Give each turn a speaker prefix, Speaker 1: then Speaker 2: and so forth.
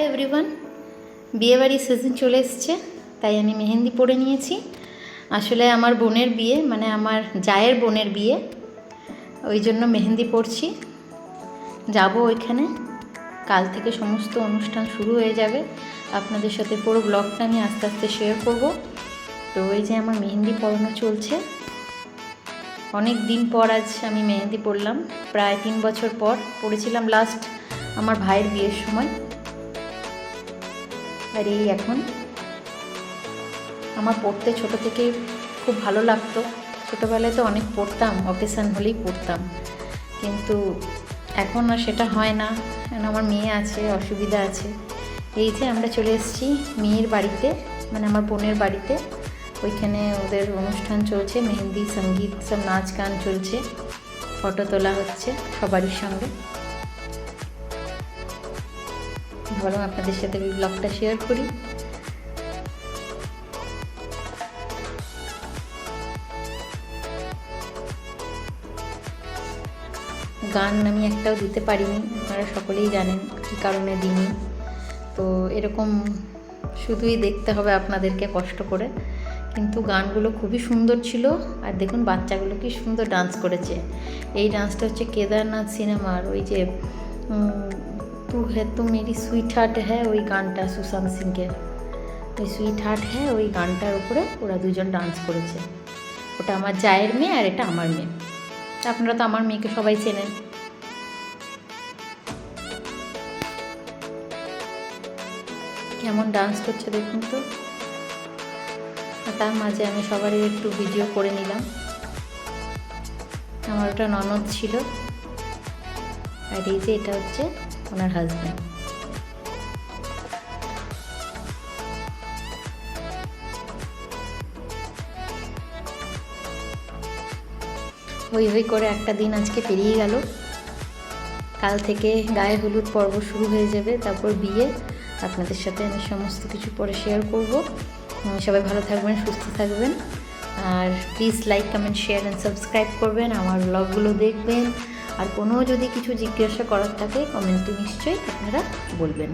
Speaker 1: Everyone, বিয়েবাড়ির season চলে এসছে, তাই আমি মেহেন্দি পরে নিয়েছি। আসলে আমার বোনের বিয়ে, মানে আমার জায়ের বোনের বিয়ে, ওই জন্য মেহেন্দি পরছি। যাব ওইখানে, কাল থেকে সমস্ত অনুষ্ঠান শুরু হয়ে যাবে। আপনাদের সাথে পুরো ব্লগটা আমি আস্তে আস্তে শেয়ার করব। তো ওই যে আমার মেহেন্দি পরানো চলছে, অনেক দিন পর আজ আমি মেহেন্দি পরলাম, প্রায় 3 বছর পর পরেছিলাম লাস্ট আমার ভাইয়ের বিয়ের সময়। আর এই এখন আমার পড়তে ছোটো থেকেই খুব ভালো লাগতো। ছোটোবেলায় তো অনেক পড়তাম, অকেশান হলেই পড়তাম, কিন্তু এখন আর সেটা হয় না, কারণ আমার মেয়ে আছে, অসুবিধা আছে। এই যে আমরা চলে এসেছি মেয়ের বাড়িতে, মানে আমার বোনের বাড়িতে। ওইখানে ওদের অনুষ্ঠান চলছে, মেহেন্দি, সঙ্গীত, সব নাচ গান চলছে, ফটো তোলা হচ্ছে সবারই সঙ্গে। ভাবলাম আপনাদের সাথে ওই ব্লগটা শেয়ার করি। গান আমি একটাও দিতে পারিনি, আপনারা সকলেই জানেন কী কারণে দিইনি। তো এরকম শুধুই দেখতে হবে আপনাদেরকে কষ্ট করে, কিন্তু গানগুলো খুবই সুন্দর ছিল। আর দেখুন বাচ্চাগুলো কি সুন্দর ডান্স করেছে। এই ডান্সটা হচ্ছে কেদারনাথ সিনেমার ওই যে তু হ্যাঁ তু মেরি সুইট হার্ট হ্যাঁ, ওই গানটা সুশান্ত সিংয়ের, ওই সুইট হার্ট হ্যাঁ ওই গানটার উপরে ওরা দুজন ডান্স করেছে। ওটা আমার জায়ের মেয়ে আর এটা আমার মেয়ে। আপনারা তো আমার মেয়েকে সবাই চেনেন। কেমন ডান্স করছে দেখুন তো। তার মাঝে আমি সবারই একটু ভিডিও করে নিলাম। আমার ওটা ননদ ছিল, আর এই যে এটা হচ্ছে ওনার হাজব্যান্ড। হই হই করে একটা দিন আজকে পেরিয়ে গেল। কাল থেকে গায়ে হলুদ পর্ব শুরু হয়ে যাবে, তারপর বিয়ে। আপনাদের সাথে আমি সমস্ত কিছু পরে শেয়ার করব। সবাই ভালো থাকবেন, সুস্থ থাকবেন, আর please like, comment, share and subscribe করবেন, আমার ব্লগগুলো দেখবেন। আর কোনো যদি কিছু জিজ্ঞাসা করার থাকে কমেন্টে নিশ্চয়ই আপনারা বলবেন।